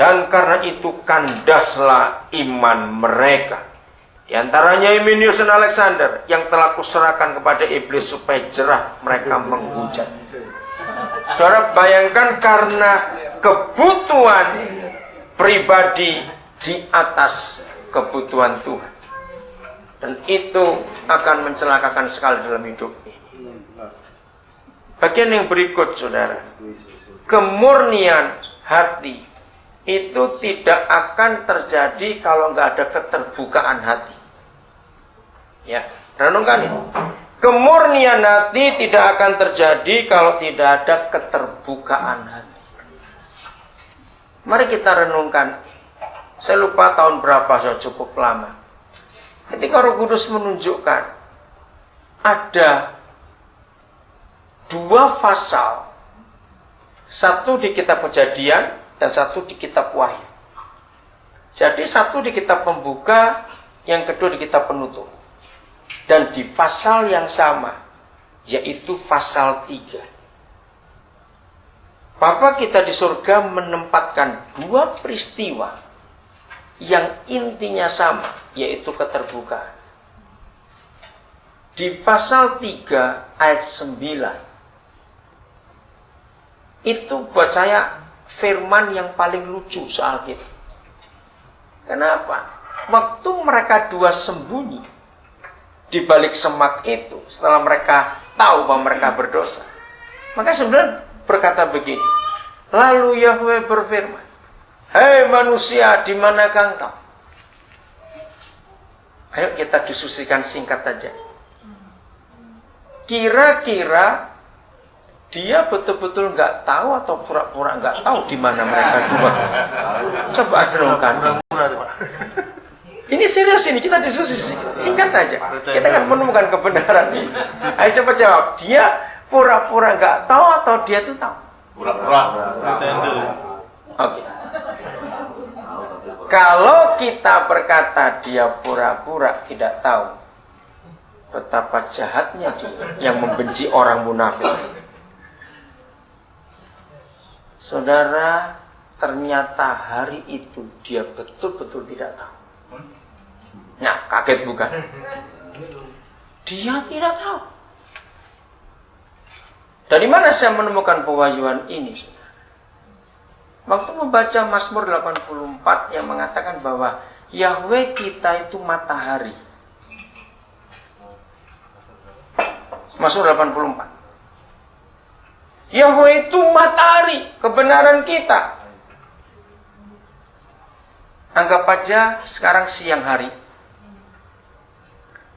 Dan karena itu kandaslah iman mereka. Di antaranya Hymenius dan Alexander yang telah kuserahkan kepada iblis supaya jerah mereka menghujat. Saudara bayangkan, karena kebutuhan pribadi di atas kebutuhan Tuhan. Dan itu akan mencelakakan sekali dalam hidup ini. Bagian yang berikut, saudara. Kemurnian hati itu tidak akan terjadi kalau nggak ada keterbukaan hati. Ya, renungkan itu. Kemurnian hati tidak akan terjadi kalau tidak ada keterbukaan hati. Mari kita renungkan. Saya lupa tahun berapa, sudah cukup lama. Ketika Roh Kudus menunjukkan ada 2 pasal, satu di kitab Kejadian dan satu di kitab Wahyu. Jadi satu di kitab pembuka, yang kedua di kitab penutup. Dan di pasal yang sama, yaitu pasal 3. Bapa kita di surga menempatkan 2 peristiwa yang intinya sama, yaitu keterbukaan. Di pasal 3 ayat 9, itu buat saya firman yang paling lucu soal kita. Kenapa? Waktu mereka 2 sembunyi di balik semak itu, setelah mereka tahu bahwa mereka berdosa, maka 9 berkata begini, lalu Yahweh berfirman, hei manusia, di manakah engkau? Ayo kita diskusikan singkat saja. Kira-kira dia betul-betul nggak tahu atau pura-pura nggak tahu di mana mereka 2? Coba renungkan. Ini serius ini, kita diskusi singkat aja. Kita kan menemukan kebenaran ini. Ayo coba jawab. Dia pura-pura nggak tahu atau dia itu tahu? Pura-pura. Oke. Kalau kita berkata dia pura-pura tidak tahu, betapa jahatnya dia yang membenci orang munafik. Saudara, ternyata hari itu dia betul-betul tidak tahu. Nah, kaget bukan? Dia tidak tahu. Dari mana saya menemukan pewahyuan ini? Waktu membaca Mazmur 84 yang mengatakan bahwa Yahweh kita itu matahari. Mazmur 84. Yahweh itu matahari, kebenaran kita. Anggap aja sekarang siang hari.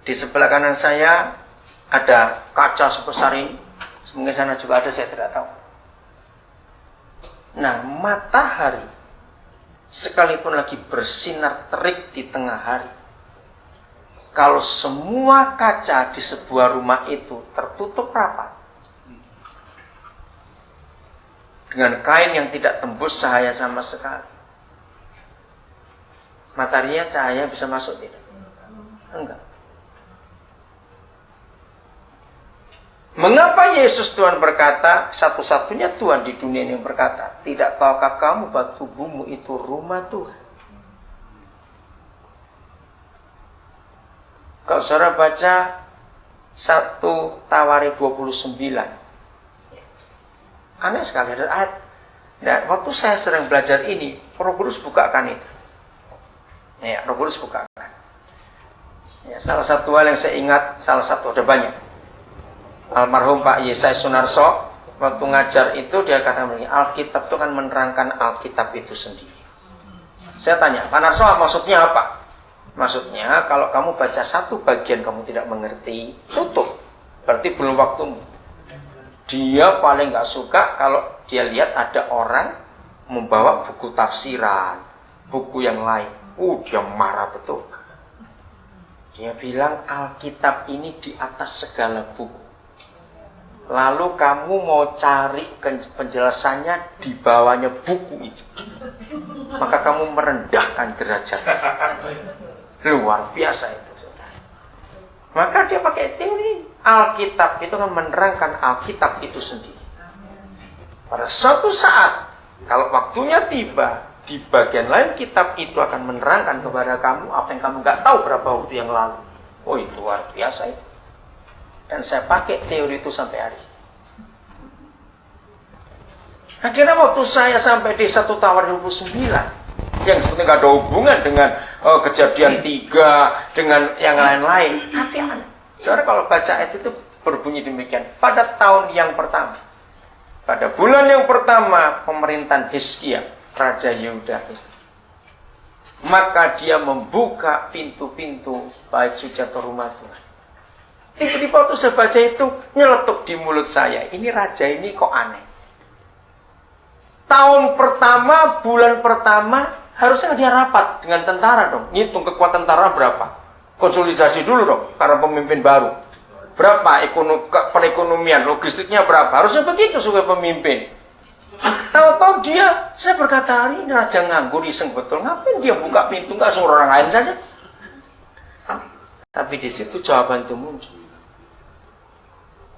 Di sebelah kanan saya ada kaca sebesar ini. Mungkin sana juga ada, saya tidak tahu. Nah, matahari sekalipun lagi bersinar terik di tengah hari, kalau semua kaca di sebuah rumah itu tertutup rapat dengan kain yang tidak tembus cahaya sama sekali, mataharinya cahaya bisa masuk tidak? Enggak. Mengapa Yesus Tuhan berkata, satu-satunya Tuhan di dunia ini yang berkata, tidak tahukah kamu bahwa tubuhmu itu rumah Tuhan? Kalau saudara baca 1 Tawari 29, aneh sekali ada ayat. Nah, waktu saya sedang belajar ini, Roh Kudus bukakan itu. Ya, Roh Kudus bukakan. Ya, salah satu hal yang saya ingat, salah satu ada banyak. Almarhum Pak Yesaya Sunarso waktu ngajar itu dia kata begini, Alkitab itu kan menerangkan Alkitab itu sendiri. Saya tanya, Pak Narso maksudnya apa? Maksudnya kalau kamu baca satu bagian kamu tidak mengerti, tutup. Berarti belum waktumu. Dia paling gak suka kalau dia lihat ada orang membawa buku tafsiran, buku yang lain. Dia marah betul. Dia bilang Alkitab ini di atas segala buku. Lalu kamu mau cari penjelasannya di bawahnya buku itu, maka kamu merendahkan derajat. Luar biasa itu, saudara. Maka dia pakai teori Alkitab itu kan menerangkan Alkitab itu sendiri. Pada suatu saat, kalau waktunya tiba, di bagian lain kitab itu akan menerangkan kepada kamu apa yang kamu nggak tahu berapa waktu yang lalu. Oh, itu luar biasa itu. Dan saya pakai teori itu sampai hari ini. Akhirnya waktu saya sampai di 1 Tawar 29, yang sebetulnya nggak ada hubungan dengan kejadian 3, dengan yang lain-lain. Tapi saudara kalau baca ayat itu berbunyi demikian. Pada tahun yang pertama, pada bulan yang pertama pemerintahan Hizkia, Raja Yehuda itu, maka dia membuka pintu-pintu bait suci atau rumah Tuhan. Tiba-tiba waktu saya baca itu nyeletuk di mulut saya. Ini raja ini kok aneh. Tahun pertama, bulan pertama, harusnya dia rapat dengan tentara dong. Ngitung kekuatan tentara berapa. Konsolidasi dulu dong, karena pemimpin baru. Berapa perekonomian, logistiknya berapa. Harusnya begitu sebagai pemimpin. Tahu-tahu dia, saya berkata hari ini raja nganggur, iseng betul. Ngapain dia buka pintu, nggak suruh orang lain saja. Tapi di situ jawaban itu muncul.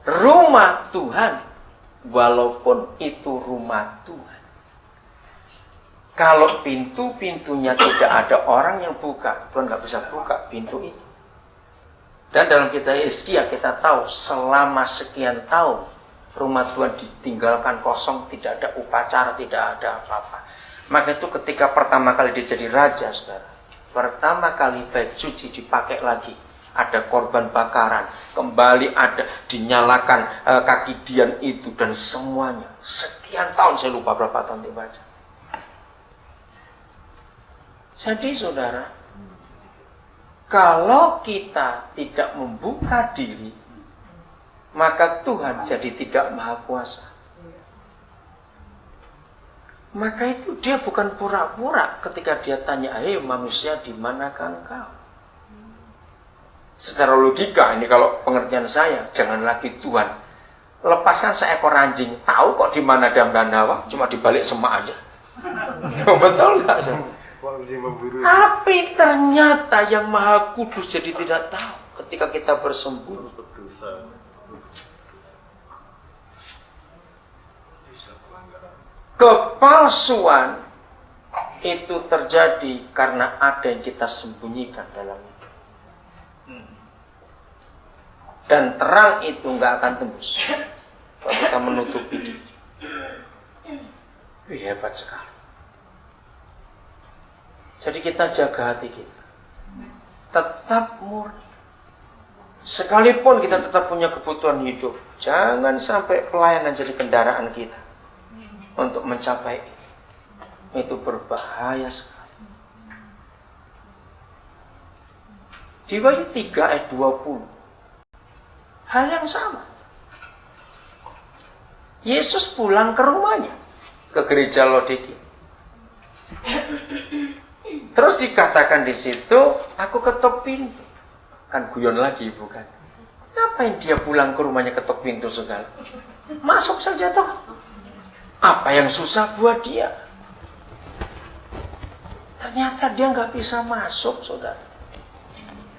Rumah Tuhan, walaupun itu rumah Tuhan, kalau pintu-pintunya tidak ada orang yang buka, Tuhan nggak bisa buka pintu itu. Dan dalam kitab Hizkia kita tahu selama sekian tahun rumah Tuhan ditinggalkan kosong, tidak ada upacara, tidak ada apa-apa. Maka itu ketika pertama kali dia jadi raja, saudara, pertama kali bait suci dipakai lagi, ada korban bakaran, kembali ada dinyalakan kaki dian itu dan semuanya. Sekian tahun, saya lupa berapa tahun dibaca. Jadi saudara, kalau kita tidak membuka diri, maka Tuhan jadi tidak maha kuasa. Maka itu dia bukan pura-pura ketika dia tanya, "Hei manusia, di manakah engkau?" Secara logika, ini kalau pengertian saya, jangan lagi Tuhan lepaskan seekor anjing, tahu kok di mana Adam dan Hawa, cuma dibalik semak aja. Betul nggak? Tapi ternyata yang Maha Kudus jadi tidak tahu ketika kita bersembunyi. Kepalsuan itu terjadi karena ada yang kita sembunyikan dalam itu. Dan terang itu nggak akan tembus kalau kita menutupi diri. Hebat sekali. Jadi kita jaga hati kita, tetap murni. Sekalipun kita tetap punya kebutuhan hidup, jangan sampai pelayanan jadi kendaraan kita untuk mencapai itu. Itu berbahaya sekali. Di Wahyu 3 ayat 20, hal yang sama. Yesus pulang ke rumahnya, ke gereja Laodikia. Terus dikatakan di situ, aku ketok pintu. Kan guyon lagi, bukan? Ngapain dia pulang ke rumahnya ketok pintu segala? Masuk saja toh. Apa yang susah buat dia? Ternyata dia nggak bisa masuk, saudara.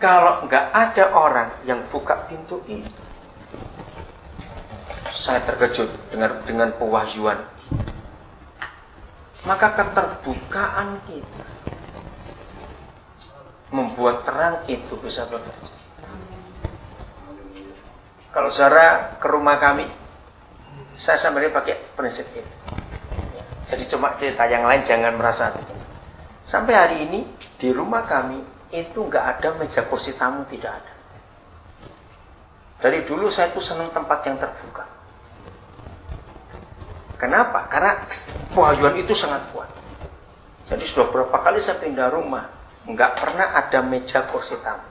Kalau nggak ada orang yang buka pintu itu. Saya terkejut dengan pewahyuan. Maka keterbukaan kita membuat terang itu bisa bekerja. Kalau saudara ke rumah kami, saya sambil pakai prinsip itu. Jadi cuma cerita yang lain, jangan merasa. Sampai hari ini di rumah kami itu nggak ada meja kursi tamu, tidak ada. Dari dulu saya tuh senang tempat yang terbuka. Kenapa? Karena pewahyuan itu sangat kuat. Jadi sudah berapa kali saya pindah rumah, nggak pernah ada meja kursi tamu.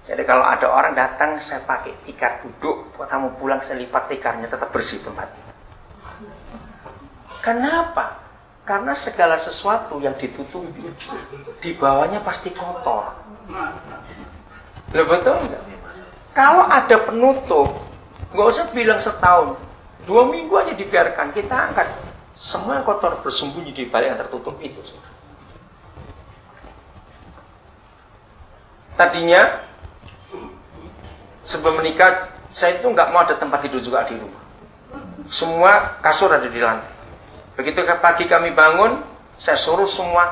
Jadi kalau ada orang datang, saya pakai tikar duduk, buat tamu pulang saya lipat tikarnya, tetap bersih tempatnya. Kenapa? Karena segala sesuatu yang ditutupi, di bawahnya pasti kotor. Loh, betul nggak? Kalau ada penutup, nggak usah bilang setahun, 2 minggu aja dibiarkan, kita angkat. Semua yang kotor bersembunyi di balik yang tertutup itu. Tadinya, sebelum menikah, saya itu nggak mau ada tempat tidur juga di rumah. Semua kasur ada di lantai. Begitu pagi kami bangun, Saya suruh semua